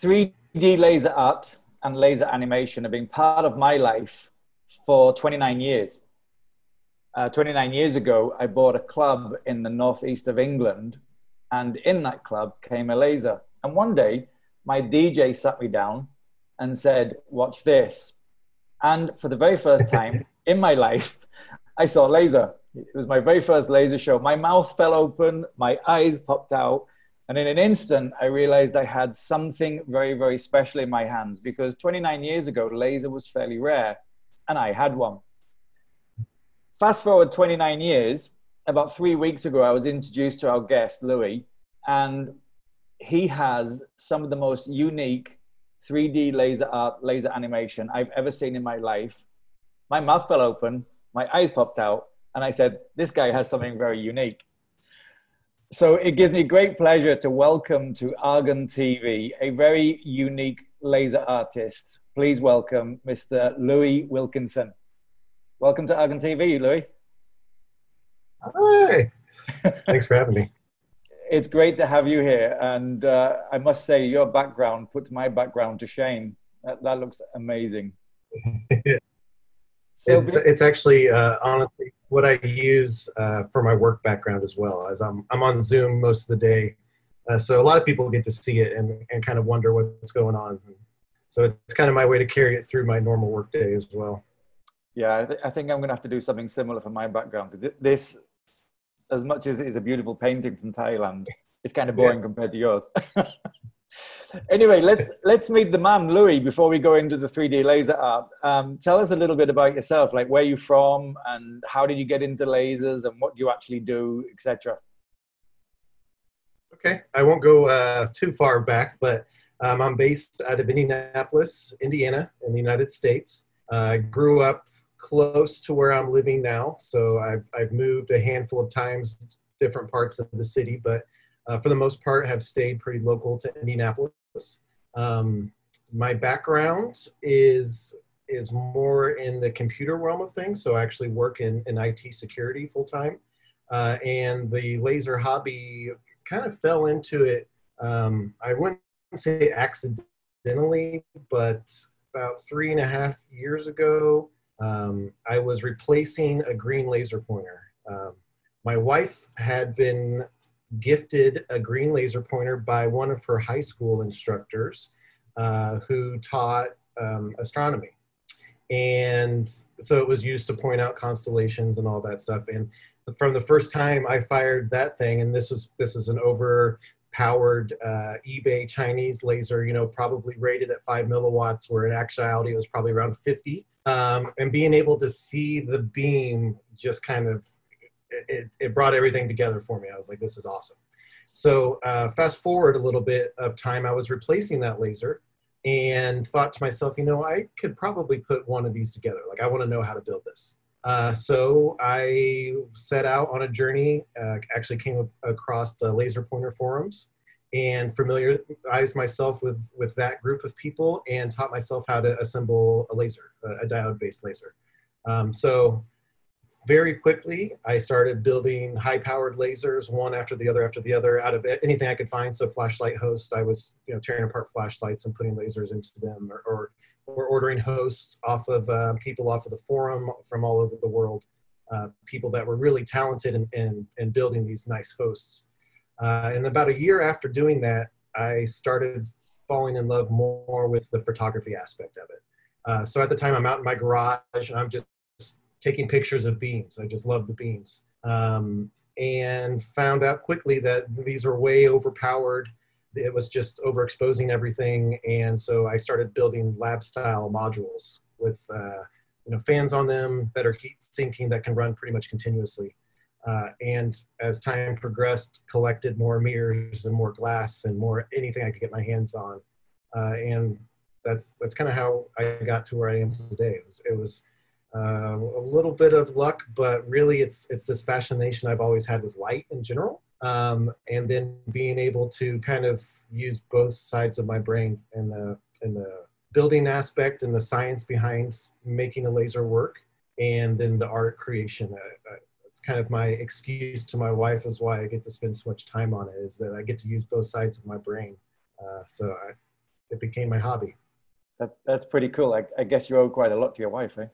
3D laser art and laser animation have been part of my life for 29 years. 29 years ago, I bought a club in the northeast of England, and in that club came a laser. And one day, my DJ sat me down and said, "Watch this." And for the very first time in my life, I saw laser. It was my very first laser show. My mouth fell open, my eyes popped out, and in an instant, I realized I had something very, very special in my hands, because 29 years ago, laser was fairly rare, and I had one. Fast forward 29 years, about 3 weeks ago, I was introduced to our guest, Louie, and he has some of the most unique 3D laser art, laser animation I've ever seen in my life. My mouth fell open, my eyes popped out, and I said, this guy has something very unique. So it gives me great pleasure to welcome to Argon TV a very unique laser artist. Please welcome Mr. Lewie Wilkinson. Welcome to Argon TV, Louie. Hi. Thanks for having me. It's great to have you here. And I must say, your background puts my background to shame. That looks amazing. So it's actually, honestly, what I use for my work background as well. As I'm on Zoom most of the day. So a lot of people get to see it and kind of wonder what's going on. So it's kind of my way to carry it through my normal work day as well. Yeah, I think I'm going to have to do something similar for my background. This, as much as it is a beautiful painting from Thailand, it's kind of boring compared to yours. Anyway, let's meet the man, Louie, before we go into the 3D laser art. Tell us a little bit about yourself, like where you're from and how did you get into lasers and what you actually do, etc. Okay, I won't go too far back, but I'm based out of Indianapolis, Indiana, in the United States. I grew up close to where I'm living now, so I've moved a handful of times, different parts of the city, but for the most part have stayed pretty local to Indianapolis. My background is more in the computer realm of things, so I actually work in IT security full time, and the laser hobby kind of fell into it. I wouldn't say accidentally, but about 3.5 years ago, I was replacing a green laser pointer. My wife had been gifted a green laser pointer by one of her high school instructors who taught astronomy. And so it was used to point out constellations and all that stuff. And from the first time I fired that thing, and this is an overpowered eBay Chinese laser, you know, probably rated at 5 milliwatts, where in actuality it was probably around 50. And being able to see the beam just kind of, it brought everything together for me. I was like, this is awesome. So fast forward a little bit of time, I was replacing that laser and thought to myself, you know, I could probably put one of these together. Like, I want to know how to build this. So I set out on a journey, actually came across the laser pointer forums and familiarized myself with that group of people and taught myself how to assemble a laser, a diode-based laser. So very quickly, I started building high-powered lasers, one after the other out of anything I could find. So flashlight hosts, I was tearing apart flashlights and putting lasers into them, or ordering hosts off of people off of the forum from all over the world, people that were really talented in building these nice hosts. And about a year after doing that, I started falling in love more with the photography aspect of it. So at the time, I'm out in my garage and I'm just taking pictures of beams. I just love the beams. And found out quickly that these are way overpowered. It was just overexposing everything. And so I started building lab style modules with fans on them, better heat sinking that can run pretty much continuously. And as time progressed, collected more mirrors and more glass and more anything I could get my hands on. And that's kind of how I got to where I am today. It was a little bit of luck, but really it's this fascination I've always had with light in general. And then being able to kind of use both sides of my brain in the building aspect and the science behind making a laser work, and then the art creation. It's kind of my excuse to my wife is why I get to spend so much time on it, is that I get to use both sides of my brain. So it became my hobby. That's pretty cool. I guess you owe quite a lot to your wife, eh?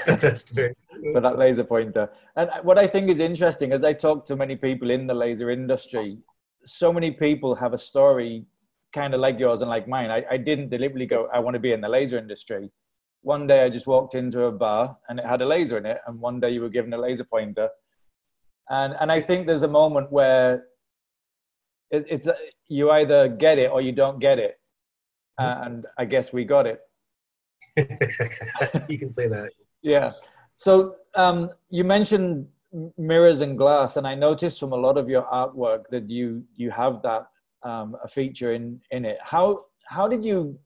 That's very For that laser pointer. And what I think is interesting, as I talk to many people in the laser industry, so many people have a story kind of like yours and like mine. I didn't deliberately go, I want to be in the laser industry. One day I just walked into a bar and it had a laser in it. And one day you were given a laser pointer. And I think there's a moment where it's you either get it or you don't get it. And I guess we got it. You can say that. Yeah. So you mentioned mirrors and glass, and I noticed from a lot of your artwork that you have that a feature in it. How did you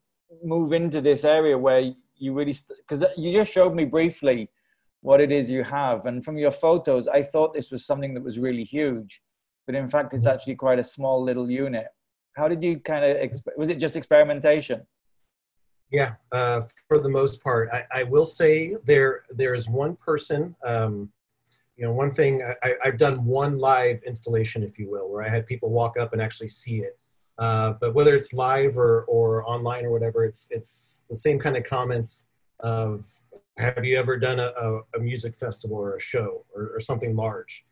move into this area where you really, because you just showed me briefly what it is you have, and from your photos I thought this was something that was really huge, but in fact it's actually quite a small little unit. How did you kind of was it just experimentation? Yeah, for the most part. I will say there is one person, one thing, I've done one live installation, if you will, where I had people walk up and actually see it. But whether it's live or online or whatever, it's the same kind of comments of, have you ever done a music festival or a show or something large?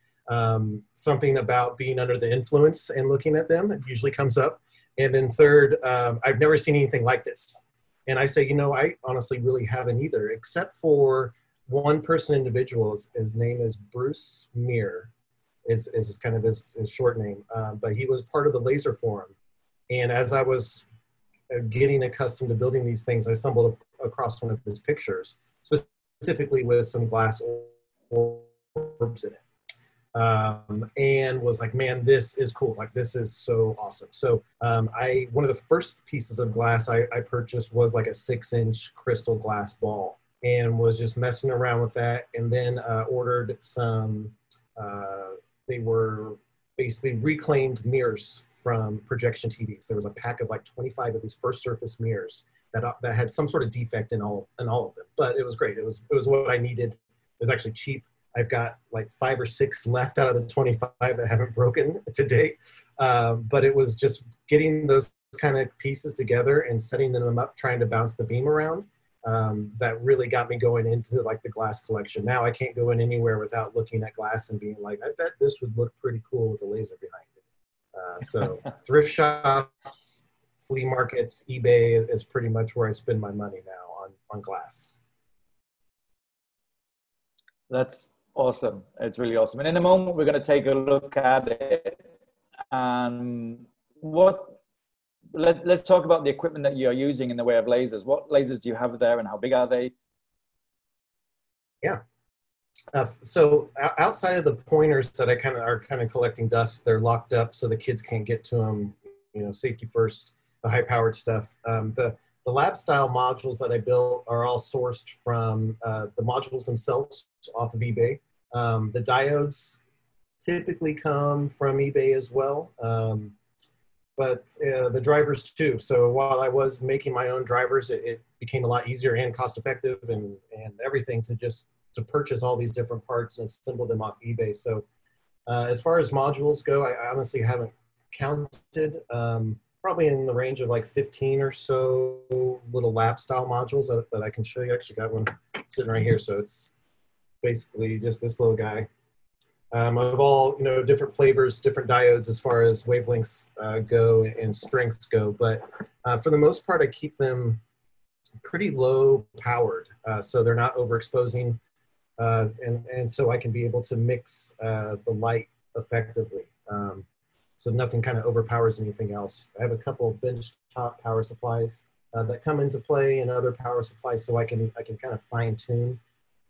Something about being under the influence and looking at them, it usually comes up. And then third, I've never seen anything like this. And I say, I honestly really haven't either, except for one person individual. His name is Bruce Meir, is kind of his short name. But he was part of the Laser Forum. And as I was getting accustomed to building these things, I stumbled across one of his pictures, specifically with some glass orbs in it. And was like, man, this is cool. Like, this is so awesome. So one of the first pieces of glass I purchased was like a 6-inch crystal glass ball, and was just messing around with that. And then ordered some, they were basically reclaimed mirrors from projection TVs. There was a pack of like 25 of these first surface mirrors that had some sort of defect in all of them, but it was great. It was what I needed. It was actually cheap. I've got like 5 or 6 left out of the 25 that haven't broken to date. But it was just getting those kind of pieces together and setting them up, trying to bounce the beam around. That really got me going into like the glass collection. Now I can't go in anywhere without looking at glass and being like, I bet this would look pretty cool with a laser behind it. So thrift shops, flea markets, eBay is pretty much where I spend my money now on glass. That's awesome. It's really awesome. And in a moment, we're going to take a look at it. Let's talk about the equipment that you're using in the way of lasers. What lasers do you have there, and how big are they? Yeah. So outside of the pointers that are kind of collecting dust, they're locked up so the kids can't get to them. Safety first. The high-powered stuff. The lab style modules that I built are all sourced from the modules themselves off of eBay. The diodes typically come from eBay as well, but the drivers too. So while I was making my own drivers, it became a lot easier and cost effective and everything to purchase all these different parts and assemble them off eBay. So as far as modules go, I honestly haven't counted. Probably in the range of like 15 or so little lab style modules that I can show you. I actually got one sitting right here. So it's basically just this little guy. Of all, different flavors, different diodes as far as wavelengths go and strengths go. But for the most part, I keep them pretty low powered. So they're not overexposing. And so I can be able to mix the light effectively. So nothing kind of overpowers anything else. I have a couple of benchtop power supplies that come into play, and other power supplies, so I can kind of fine tune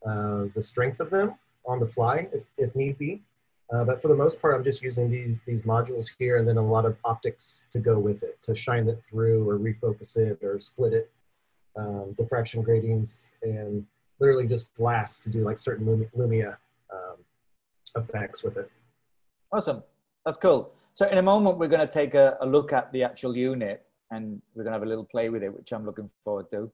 the strength of them on the fly if need be. But for the most part, I'm just using these modules here, and then a lot of optics to go with it, to shine it through or refocus it or split it, diffraction gratings, and literally just glass to do like certain Lumia effects with it. Awesome. That's cool. So in a moment, we're going to take a look at the actual unit, and we're going to have a little play with it, which I'm looking forward to.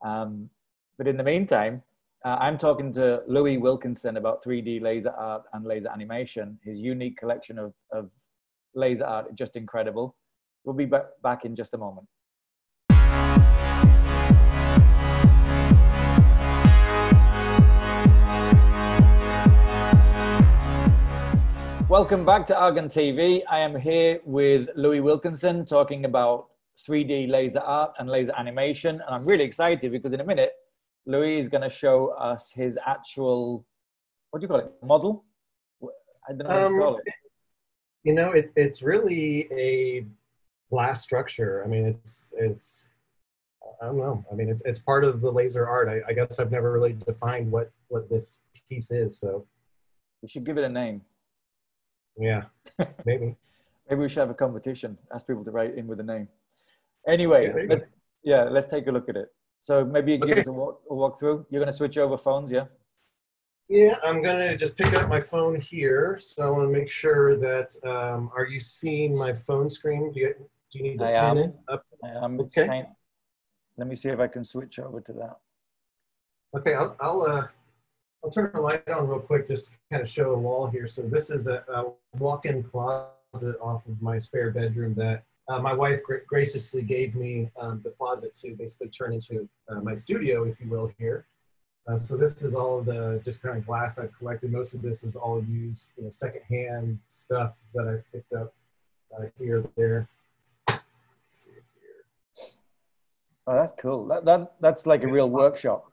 But in the meantime, I'm talking to Lewie Wilkinson about 3D laser art and laser animation. His unique collection of laser art is just incredible. We'll be back in just a moment. Welcome back to Argon TV. I am here with Lewie Wilkinson talking about 3D laser art and laser animation. And I'm really excited because in a minute, Lewie is going to show us his actual, what do you call it, model? I don't know what you call it. You know, it's really a glass structure. I mean, it's I don't know. I mean, it's part of the laser art. I guess I've never really defined what this piece is, so. We should give it a name. Yeah, maybe. Maybe we should have a competition. Ask people to write in with a name. Anyway, let's take a look at it. So maybe you can give us a walk through. You're going to switch over phones, yeah? Yeah, I'm going to just pick up my phone here. So I want to make sure that, are you seeing my phone screen? Do you need to pin it up? I am. Okay. Let me see if I can switch over to that. Okay, I'll turn the light on real quick, just kind of show a wall here. So this is a walk-in closet off of my spare bedroom that my wife graciously gave me the closet to basically turn into my studio, if you will, here. So this is all of the just kind of glass I've collected. Most of this is all used, you know, secondhand stuff that I've picked up here, there. Let's see here. Oh, that's cool. That's like a real workshop.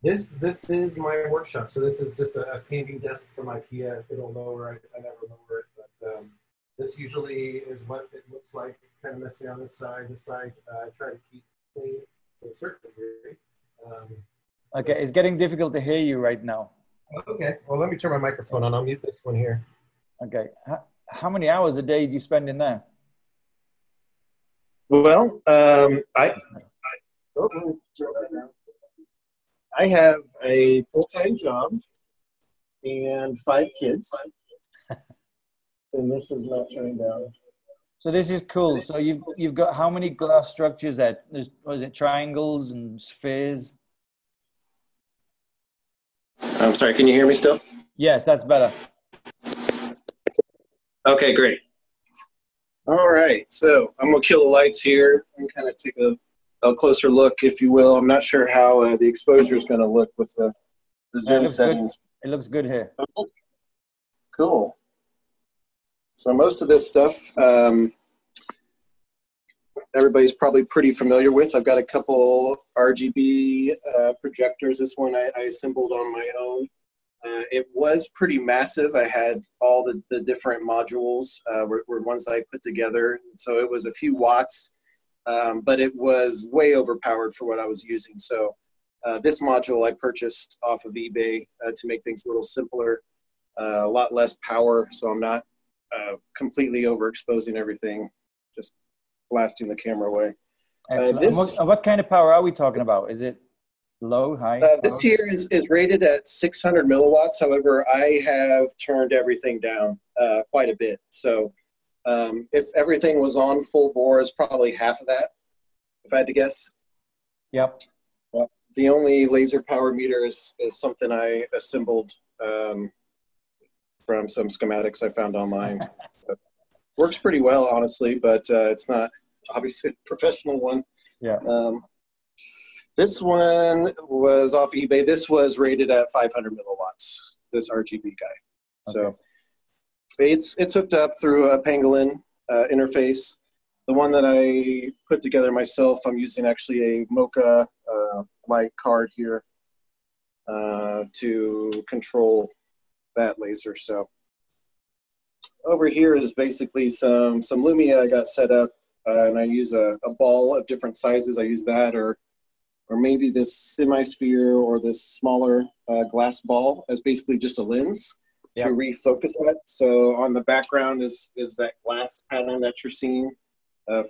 This is my workshop. So this is just a standing desk from IKEA. It'll lower, I never lower it, but this usually is what it looks like, kind of messy on this side. This side, I try to keep clean to a certain degree. Okay, it's getting difficult to hear you right now. Okay, well, let me turn my microphone on. I'll mute this one here. Okay, how many hours a day do you spend in there? Well, I have a full-time job and 5 kids, and this is not turning down. So this is cool. So you've got how many glass structures there? Was it triangles and spheres? I'm sorry, can you hear me still? Yes, that's better. Okay, great. All right, so I'm gonna kill the lights here and kind of take a closer look, if you will. I'm not sure how the exposure is going to look with the zoom settings. It looks good here. Cool. So most of this stuff, everybody's probably pretty familiar with. I've got a couple RGB projectors. This one I assembled on my own. It was pretty massive. I had all the different modules were ones that I put together. So it was a few watts. But it was way overpowered for what I was using. So this module I purchased off of eBay to make things a little simpler, a lot less power, so I'm not completely overexposing everything, just blasting the camera away. What kind of power are we talking about? Is it low, high? This here is rated at 600 milliwatts. However, I have turned everything down quite a bit. So if everything was on full bore, it's probably half of that, if I had to guess. Yep. The only laser power meter is something I assembled from some schematics I found online. Works pretty well, honestly, but it's not obviously a professional one. Yeah. This one was off eBay. This was rated at 500 milliwatts, this RGB guy. Okay. So it's hooked up through a Pangolin interface. The one that I put together myself, I'm using actually a Mocha light card here to control that laser. So over here is basically some Lumia I got set up, and I use a ball of different sizes. I use that, or maybe this semi-sphere or this smaller glass ball as basically just a lens. Yep. To refocus that. So on the background is that glass pattern that you're seeing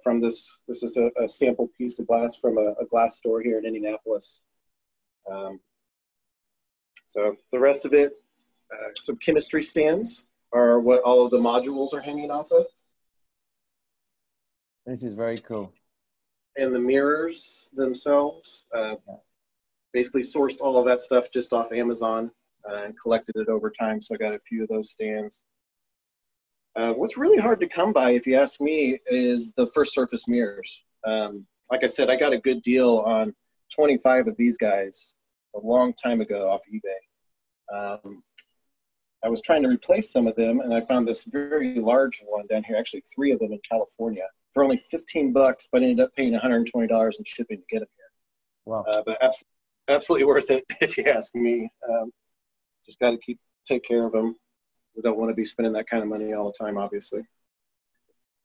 from this. This is a sample piece of glass from a glass store here in Indianapolis. So the rest of it, some chemistry stands are what all of the modules are hanging off of. This is very cool. And the mirrors themselves, basically sourced all of that stuff just off Amazon. And collected it over time, so I got a few of those stands. What's really hard to come by, if you ask me, is the first surface mirrors. Like I said, I got a good deal on 25 of these guys a long time ago off eBay. I was trying to replace some of them, and I found this very large one down here, actually 3 of them in California, for only 15 bucks, but I ended up paying $120 in shipping to get them here. Wow. But absolutely worth it, if you ask me. Just got to take care of them. We don't want to be spending that kind of money all the time, obviously.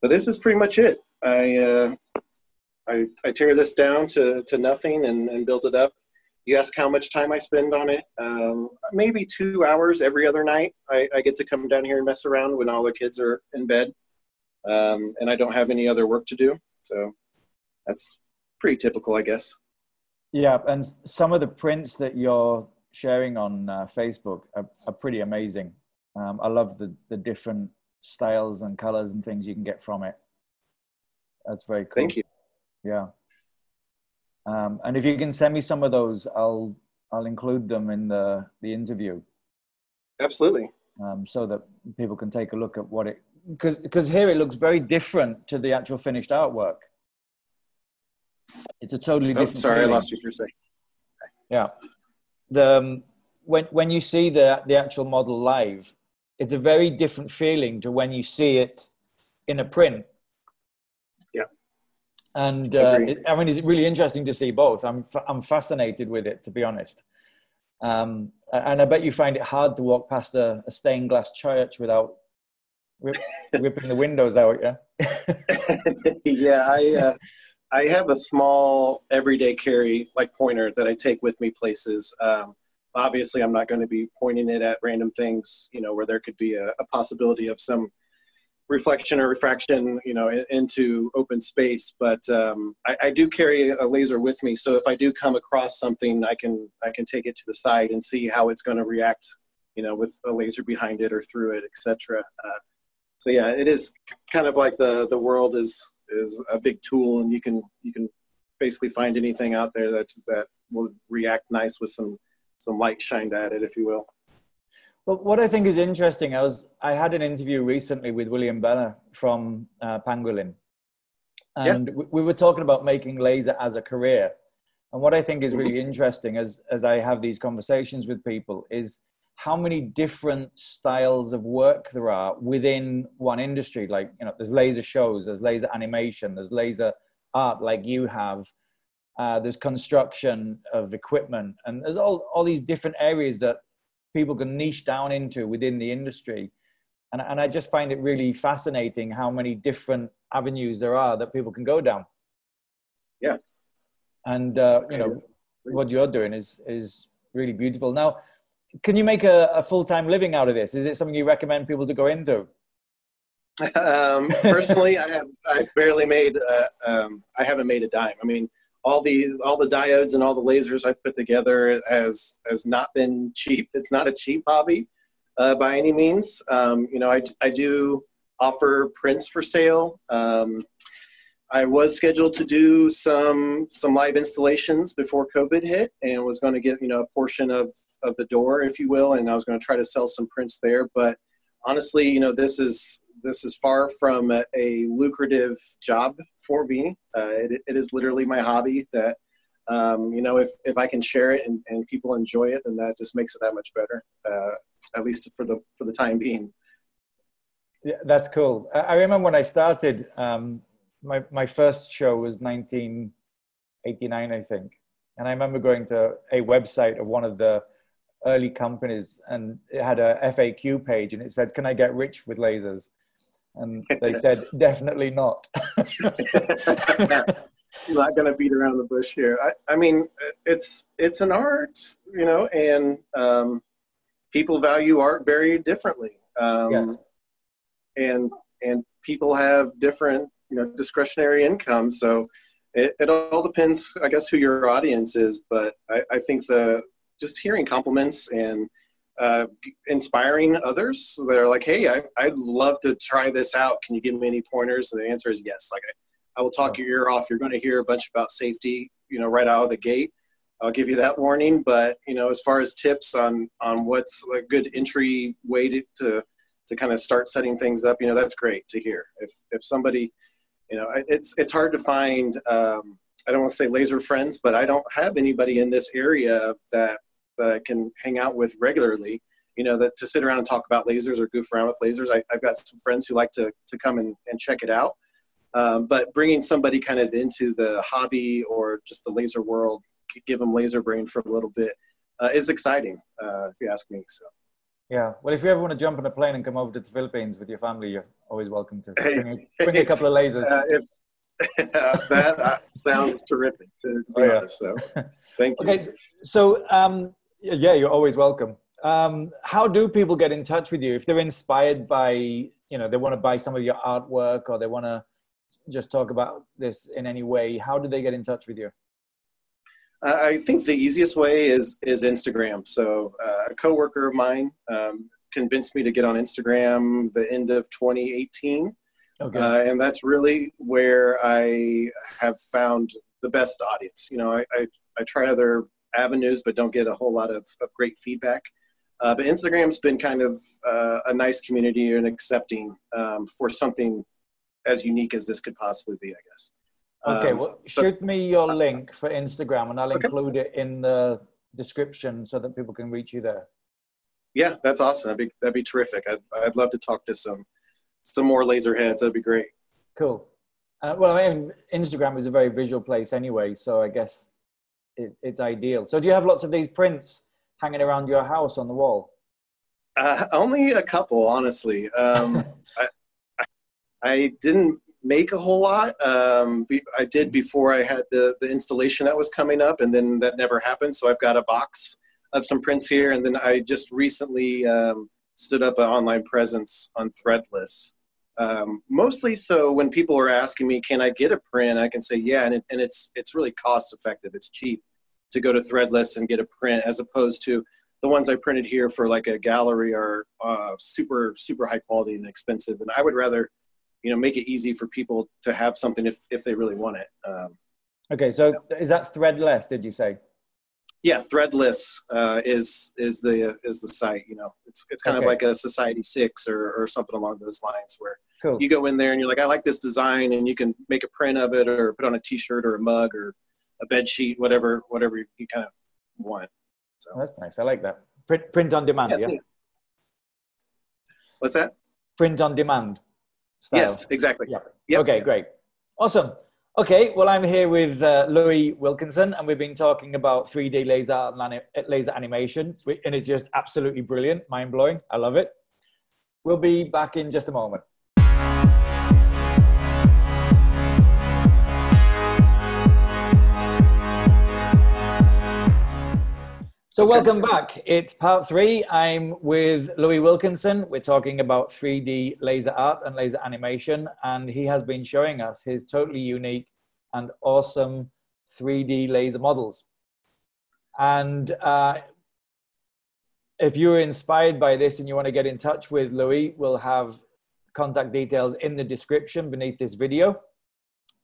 But this is pretty much it. I tear this down to nothing and build it up. You ask how much time I spend on it. Maybe 2 hours every other night. I get to come down here and mess around when all the kids are in bed. And I don't have any other work to do. So that's pretty typical, I guess. Yeah, and some of the prints that you're sharing on Facebook are pretty amazing. I love the different styles and colors and things you can get from it. That's very cool. Thank you. Yeah. And if you can send me some of those, I'll include them in the interview. Absolutely. So that people can take a look at what it, because here it looks very different to the actual finished artwork. It's a totally different sorry, feeling. I lost you for a second. Yeah. When you see the actual model live, it's a very different feeling to when you see it in a print. Yeah. And I mean, it's really interesting to see both. I'm fascinated with it, to be honest. And I bet you find it hard to walk past a stained glass church without whipping the windows out. Yeah. Yeah, I have a small everyday carry like pointer that I take with me places. Obviously, I'm not going to be pointing it at random things, where there could be a possibility of some reflection or refraction, into open space. But I do carry a laser with me, so if I do come across something, I can take it to the side and see how it's going to react, with a laser behind it or through it, etc. So yeah, it is kind of like the world is a big tool, and you can basically find anything out there that will react nice with some light shined at it, if you will. Well, what I think is interesting, I had an interview recently with Bennett from Pangolin, and we were talking about making laser as a career. And what I think is really interesting as I have these conversations with people is how many different styles of work there are within one industry. Like, there's laser shows, there's laser animation, there's laser art like you have. There's construction of equipment, and there's all these different areas that people can niche down into within the industry. And I just find it really fascinating how many different avenues there are that people can go down. Yeah. And, what you're doing is really beautiful. Now, can you make a full-time living out of this? Is it something you recommend people to go into? Personally, I've barely made, I haven't made a dime. I mean, all the diodes and all the lasers I've put together has not been cheap. It's not a cheap hobby by any means. I do offer prints for sale. I was scheduled to do some live installations before COVID hit, and was going to get a portion of the door, if you will, and I was going to try to sell some prints there. But honestly, this is far from a lucrative job for me. It is literally my hobby that, if I can share it and people enjoy it, then that just makes it that much better, at least for the time being. Yeah, that's cool. I remember when I started, my first show was 1989, I think. And I remember going to a website of one of the early companies, and it had a FAQ page, and it said, "Can I get rich with lasers?" And they said, "Definitely not." I'm not going to beat around the bush here. I mean, it's an art, and people value art very differently. Yes. And people have different, discretionary income. So it all depends, I guess, who your audience is. But I think just hearing compliments and inspiring others that are like, "Hey, I'd love to try this out. Can you give me any pointers?" And the answer is yes. Like, I will talk your ear off. You're going to hear a bunch about safety, right out of the gate. I'll give you that warning. But, as far as tips on what's a good entry way to kind of start setting things up, you know, that's great to hear. If somebody, you know, it's hard to find, I don't want to say laser friends, but I don't have anybody in this area that I can hang out with regularly, you know, that to sit around and talk about lasers or goof around with lasers. I've got some friends who like to come and check it out. But bringing somebody kind of into the hobby or just the laser world, give them laser brain for a little bit, is exciting, if you ask me. So. Yeah. Well, if you ever want to jump on a plane and come over to the Philippines with your family, you're always welcome to. Bring a couple of lasers. That sounds terrific, to be honest. So, thank you. Okay. So, yeah, you're always welcome. How do people get in touch with you if they're inspired by, you know, they want to buy some of your artwork or they want to just talk about this in any way? How do they get in touch with you? I think the easiest way is Instagram. So a coworker of mine convinced me to get on Instagram the end of 2018. Okay. And that's really where I have found the best audience. You know, I try other avenues, but don't get a whole lot of great feedback. But Instagram's been kind of a nice community and accepting for something as unique as this could possibly be, I guess. Okay, well, shoot me your link for Instagram and I'll include it in the description so that people can reach you there. Yeah, that's awesome. That'd be terrific. I'd love to talk to some more laser heads. That'd be great. Cool. Well, I mean, Instagram is a very visual place anyway, so I guess it's ideal. So do you have lots of these prints hanging around your house on the wall? Only a couple, honestly. I didn't make a whole lot. I did before I had the installation that was coming up, and then that never happened. So I've got a box of some prints here, and then I just recently stood up an online presence on Threadless. Mostly so when people are asking me, can I get a print? I can say, yeah, and it's really cost effective. It's cheap to go to Threadless and get a print, as opposed to the ones I printed here for like a gallery are super, super high quality and expensive. And I would rather, you know, make it easy for people to have something if they really want it. Okay, so is that Threadless, did you say? Yeah, Threadless is the site. You know, it's kind of like a Society 6 or something along those lines, where you go in there and you're like, I like this design, and you can make a print of it or put on a T-shirt or a mug or a bed sheet, whatever you kind of want. So that's nice. I like that. Print on demand. Yeah. What's that? Print on demand style. Yes, exactly. Yeah. Yep. Okay, great. Awesome. Okay, well, I'm here with Lewie Wilkinson, and we've been talking about 3D laser animation, and it's just absolutely brilliant, mind-blowing. I love it. We'll be back in just a moment. So welcome back. It's part 3. I'm with Lewie Wilkinson. We're talking about 3D laser art and laser animation, and he has been showing us his totally unique and awesome 3D laser models. And if you're inspired by this and you want to get in touch with Lewie, we'll have contact details in the description beneath this video.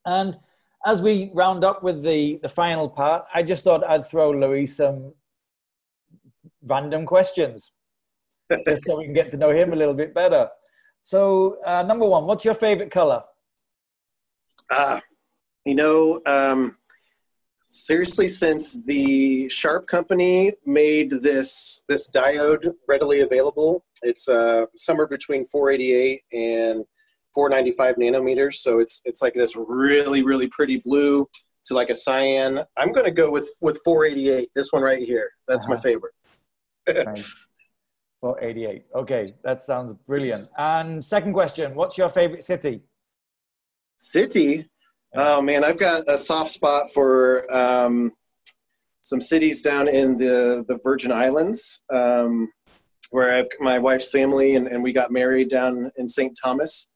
And as we round up with the final part, I just thought I'd throw Lewie some random questions just so we can get to know him a little bit better. So number 1, what's your favorite color? You know, seriously, since the Sharp company made this diode readily available, it's somewhere between 488 and 495 nanometers. So it's like this really, really pretty blue to like a cyan. I'm going to go with 488, this one right here. That's my favorite. Nice. 488. Okay, that sounds brilliant. And second question, what's your favorite city? City? Oh man, I've got a soft spot for some cities down in the Virgin Islands, where I have my wife's family, and we got married down in St. Thomas.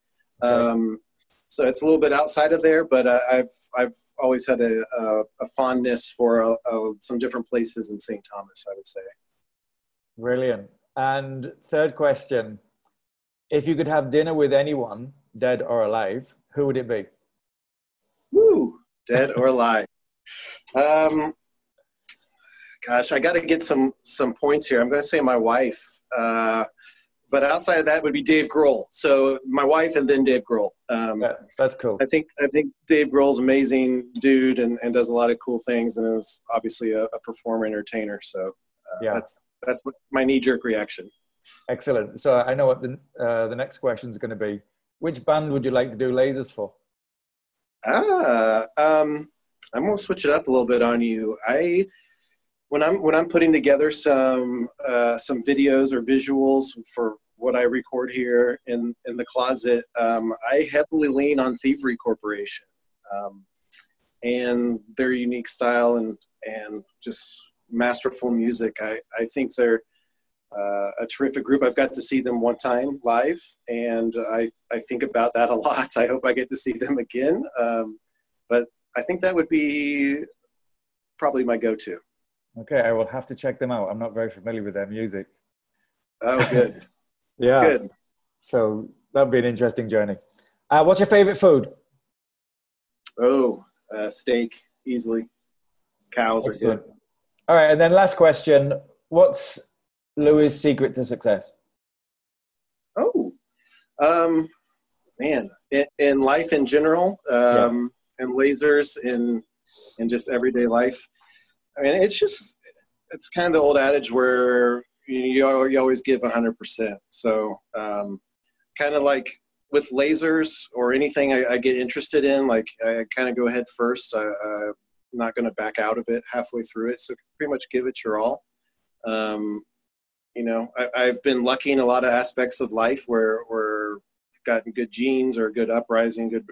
So it's a little bit outside of there, but I've always had a fondness for some different places in St. Thomas, I would say. Brilliant. And third question, if you could have dinner with anyone, dead or alive, who would it be? Woo, dead or alive. Gosh, I got to get some points here. I'm going to say my wife. but outside of that would be Dave Grohl. So my wife and then Dave Grohl. Yeah, that's cool. I think Dave Grohl's amazing dude and does a lot of cool things and is obviously a performer, entertainer. So yeah, that's my knee-jerk reaction. Excellent. So I know what the next question is going to be. Which band would you like to do lasers for? I'm gonna switch it up a little bit on you. When I'm putting together some videos or visuals for what I record here in the closet, I heavily lean on Thievery Corporation and their unique style and just masterful music. I think they're a terrific group. I've got to see them one time live, and I think about that a lot. I hope I get to see them again. But I think that would be probably my go-to. Okay, I will have to check them out. I'm not very familiar with their music. Oh, good. Yeah. Good. So that'll be an interesting journey. What's your favorite food? Oh, steak, easily. Cows Excellent. are good. All right, and then last question. What's Louie's secret to success? Oh, man, in life in general, and lasers in just everyday life. I mean, it's kind of the old adage where you always give 100%. So kind of like with lasers or anything I get interested in, like I kind of go head first. I'm not going to back out of it halfway through it. So pretty much give it your all. You know, I've been lucky in a lot of aspects of life where I've gotten good genes or good uprising, good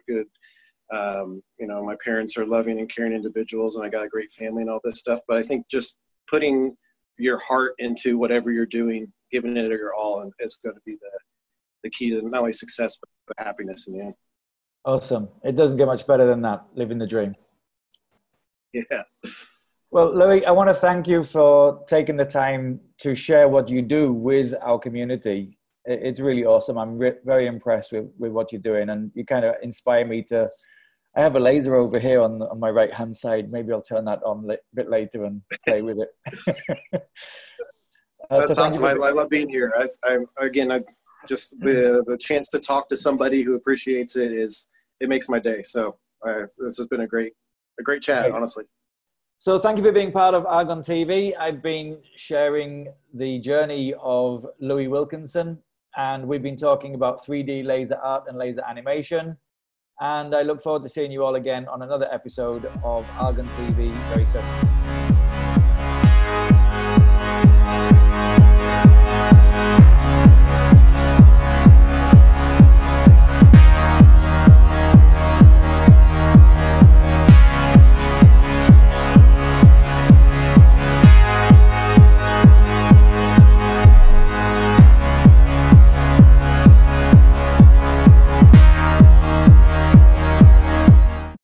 you know, my parents are loving and caring individuals and I got a great family and all this stuff. But I think just putting your heart into whatever you're doing, giving it your all, and it's going to be the key to not only success, but happiness in the end. Awesome. It doesn't get much better than that, living the dream. Yeah. Well, Louie, I want to thank you for taking the time to share what you do with our community. It's really awesome. I'm very impressed with what you're doing, and you kind of inspire me to. I have a laser over here on my right-hand side. Maybe I'll turn that on a bit later and play with it. That's awesome. I love being here. I just the chance to talk to somebody who appreciates it makes my day. So this has been a great chat, honestly. So thank you for being part of Argon TV. I've been sharing the journey of Lewie Wilkinson, and we've been talking about 3D laser art and laser animation. And I look forward to seeing you all again on another episode of Argon TV very soon.